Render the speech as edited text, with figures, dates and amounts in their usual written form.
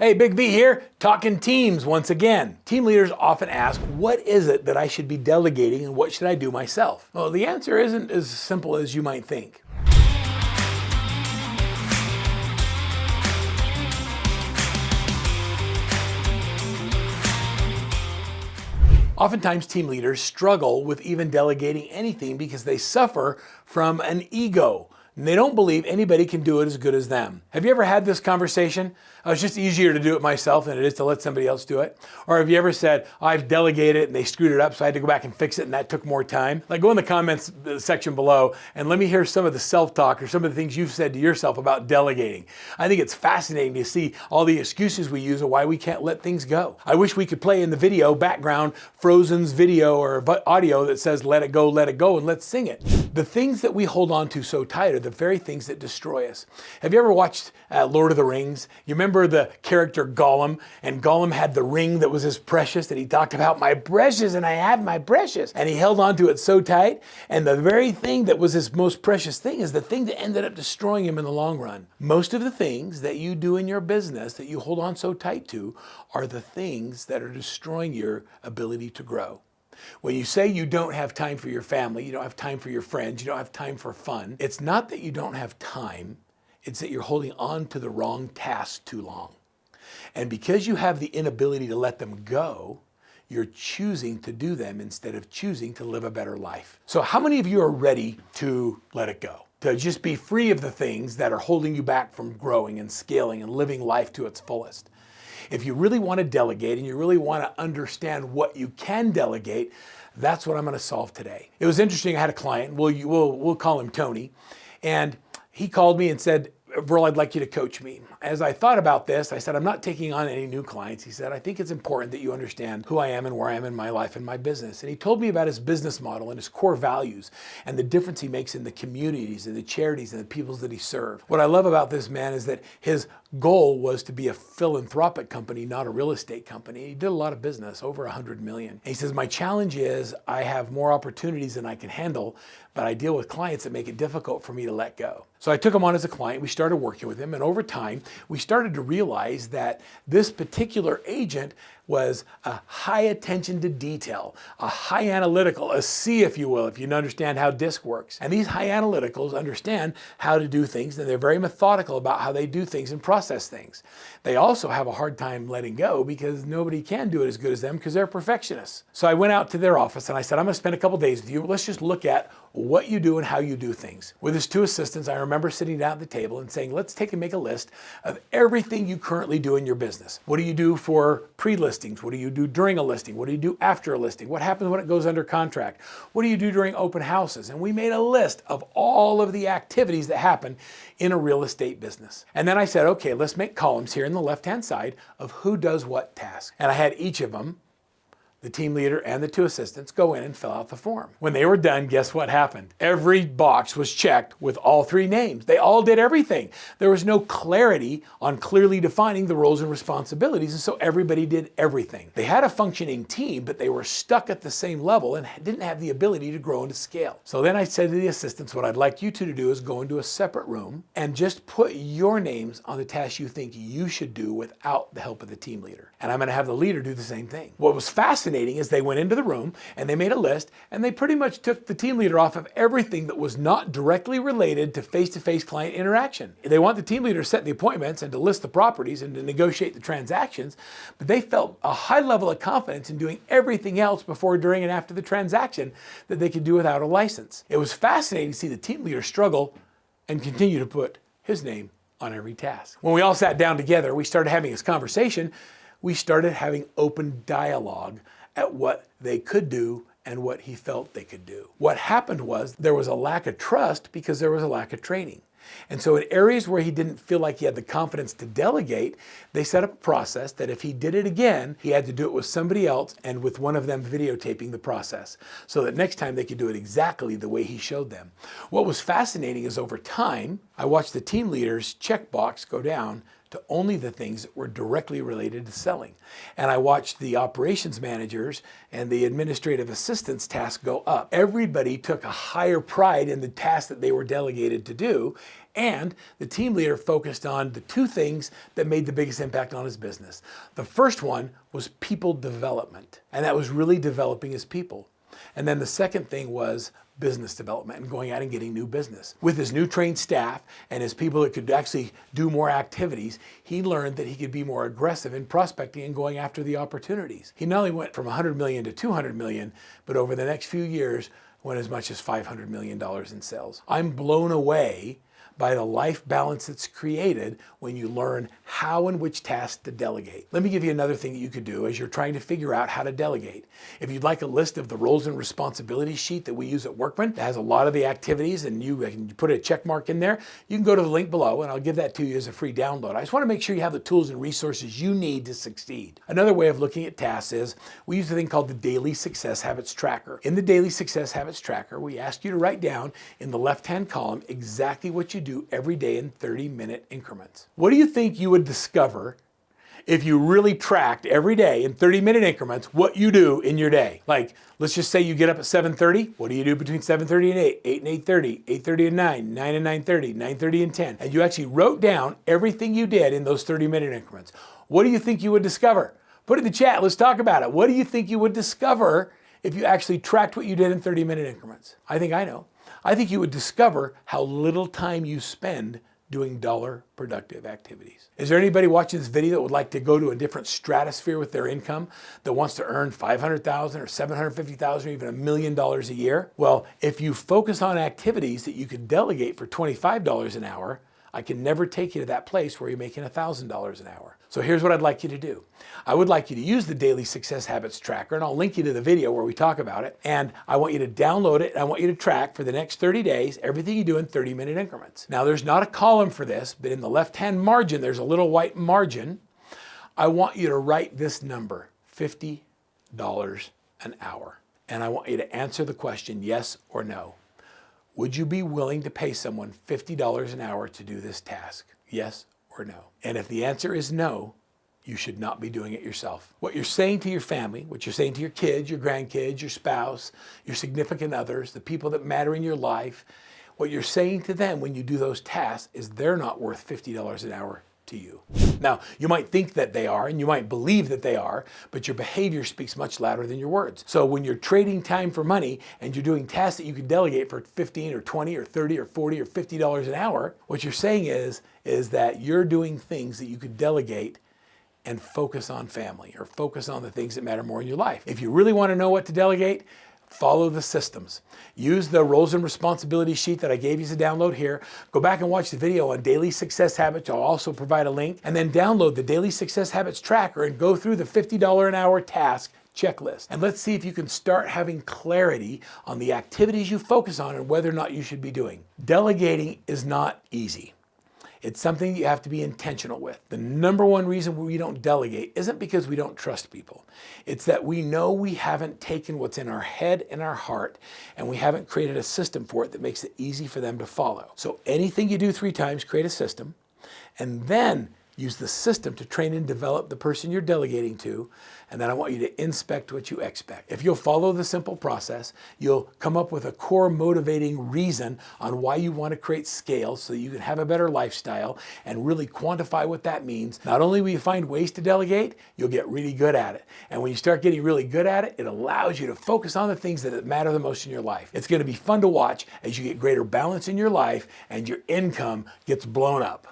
Hey, Big V here, talking teams once again. Team leaders often ask, what is it that I should be delegating and what should I do myself? Well, the answer isn't as simple as you might think. Oftentimes, team leaders struggle with even delegating anything because they suffer from an ego. And they don't believe anybody can do it as good as them. Have you ever had this conversation? It's just easier to do it myself than it is to let somebody else do it. Or have you ever said, I've delegated it and they screwed it up, so I had to go back and fix it and that took more time? Like, go in the comments section below and let me hear some of the self-talk or some of the things you've said to yourself about delegating. I think it's fascinating to see all the excuses we use of why we can't let things go. I wish we could play in the video background Frozen's video or audio that says, let it go, and let's sing it. The things that we hold on to so tight are the very things that destroy us. Have you ever watched Lord of the Rings? You remember the character Gollum, and Gollum had the ring that was his precious, and he talked about my precious, and I have my precious, and he held on to it so tight, and the very thing that was his most precious thing is the thing that ended up destroying him in the long run. Most of the things that you do in your business that you hold on so tight to are the things that are destroying your ability to grow. When you say you don't have time for your family, you don't have time for your friends, you don't have time for fun, it's not that you don't have time, it's that you're holding on to the wrong tasks too long. And because you have the inability to let them go, you're choosing to do them instead of choosing to live a better life. So how many of you are ready to let it go? To just be free of the things that are holding you back from growing and scaling and living life to its fullest? If you really want to delegate and you really want to understand what you can delegate, that's what I'm going to solve today. It was interesting. I had a client, we'll call him Tony, and he called me and said, Verl, I'd like you to coach me. As I thought about this, I said, I'm not taking on any new clients. He said, I think it's important that you understand who I am and where I am in my life and my business. And he told me about his business model and his core values and the difference he makes in the communities and the charities and the people that he serves. What I love about this man is that his goal was to be a philanthropic company, not a real estate company. He did a lot of business, over 100 million. And he says, my challenge is I have more opportunities than I can handle, but I deal with clients that make it difficult for me to let go. So I took him on as a client. We started working with him, and over time, we started to realize that this particular agent was a high attention to detail, a high analytical, a C, if you will, if you understand how DISC works. And these high analyticals understand how to do things, and they're very methodical about how they do things and process things. They also have a hard time letting go because nobody can do it as good as them because they're perfectionists. So I went out to their office and I said, I'm going to spend a couple days with you. Let's just look at what you do and how you do things. With his two assistants, I remember sitting down at the table and saying, let's take and make a list of everything you currently do in your business. What do you do for pre-listings? What do you do during a listing? What do you do after a listing? What happens when it goes under contract? What do you do during open houses? And we made a list of all of the activities that happen in a real estate business. And then I said, okay, let's make columns here in the left-hand side of who does what task. And I had each of them, the team leader and the two assistants, go in and fill out the form. When they were done, guess what happened? Every box was checked with all three names. They all did everything. There was no clarity on clearly defining the roles and responsibilities, and so everybody did everything. They had a functioning team, but they were stuck at the same level and didn't have the ability to grow and to scale. So then I said to the assistants, what I'd like you two to do is go into a separate room and just put your names on the tasks you think you should do without the help of the team leader. And I'm going to have the leader do the same thing. What was fascinating is they went into the room and they made a list and they pretty much took the team leader off of everything that was not directly related to face-to-face client interaction. They want the team leader to set the appointments and to list the properties and to negotiate the transactions, but they felt a high level of confidence in doing everything else before, during, and after the transaction that they could do without a license. It was fascinating to see the team leader struggle and continue to put his name on every task. When we all sat down together, we started having this conversation. We started having open dialogue at what they could do and what he felt they could do. What happened was there was a lack of trust because there was a lack of training. And so in areas where he didn't feel like he had the confidence to delegate, they set up a process that if he did it again, he had to do it with somebody else and with one of them videotaping the process so that next time they could do it exactly the way he showed them. What was fascinating is over time, I watched the team leader's checkbox go down to only the things that were directly related to selling. And I watched the operations managers and the administrative assistants tasks go up. Everybody took a higher pride in the tasks that they were delegated to do, and the team leader focused on the two things that made the biggest impact on his business. The first one was people development, and that was really developing his people. And then the second thing was business development and going out and getting new business. With his new trained staff and his people that could actually do more activities, he learned that he could be more aggressive in prospecting and going after the opportunities. He not only went from 100 million to 200 million, but over the next few years went as much as $500 million in sales. I'm blown away by the life balance that's created when you learn how and which tasks to delegate. Let me give you another thing that you could do as you're trying to figure out how to delegate. If you'd like a list of the roles and responsibilities sheet that we use at Workman, that has a lot of the activities and you can put a check mark in there, you can go to the link below and I'll give that to you as a free download. I just want to make sure you have the tools and resources you need to succeed. Another way of looking at tasks is we use a thing called the Daily Success Habits Tracker. In the Daily Success Habits Tracker, we ask you to write down in the left-hand column exactly what you do every day in 30-minute increments. What do you think you would discover if you really tracked every day in 30-minute increments what you do in your day? Like, let's just say you get up at 7:30. What do you do between 7:30 and 8? 8 and 8:30, 8:30 and 9, 9 and 9:30, 9:30 and 10. And you actually wrote down everything you did in those 30-minute increments. What do you think you would discover? Put it in the chat. Let's talk about it. What do you think you would discover if you actually tracked what you did in 30-minute increments? I think I know. I think you would discover how little time you spend doing dollar productive activities. Is there anybody watching this video that would like to go to a different stratosphere with their income, that wants to earn $500,000 or $750,000 or even $1 million a year? Well, if you focus on activities that you could delegate for $25 an hour, I can never take you to that place where you're making $1,000 an hour. So here's what I'd like you to do. I would like you to use the Daily Success Habits Tracker, and I'll link you to the video where we talk about it. And I want you to download it, and I want you to track for the next 30 days everything you do in 30-minute increments. Now, there's not a column for this, but in the left-hand margin, there's a little white margin. I want you to write this number, $50 an hour. And I want you to answer the question, yes or no. Would you be willing to pay someone $50 an hour to do this task? Yes or no? And if the answer is no, you should not be doing it yourself. What you're saying to your family, what you're saying to your kids, your grandkids, your spouse, your significant others, the people that matter in your life, what you're saying to them when you do those tasks is they're not worth $50 an hour to you. Now, you might think that they are, and you might believe that they are, but your behavior speaks much louder than your words. So when you're trading time for money and you're doing tasks that you can delegate for 15 or 20 or 30 or 40 or $50 an hour, what you're saying is that you're doing things that you could delegate and focus on family or focus on the things that matter more in your life. If you really want to know what to delegate, follow the systems. Use the roles and responsibilities sheet that I gave you to download here. Go back and watch the video on Daily Success Habits. I'll also provide a link. And then download the Daily Success Habits Tracker and go through the $50 an hour task checklist. And let's see if you can start having clarity on the activities you focus on and whether or not you should be doing. Delegating is not easy. It's something you have to be intentional with. The number one reason we don't delegate isn't because we don't trust people. It's that we know we haven't taken what's in our head and our heart, and we haven't created a system for it that makes it easy for them to follow. So anything you do 3 times, create a system, and then use the system to train and develop the person you're delegating to, and then I want you to inspect what you expect. If you'll follow the simple process, you'll come up with a core motivating reason on why you want to create scale so that you can have a better lifestyle and really quantify what that means. Not only will you find ways to delegate, you'll get really good at it. And when you start getting really good at it, it allows you to focus on the things that matter the most in your life. It's going to be fun to watch as you get greater balance in your life and your income gets blown up.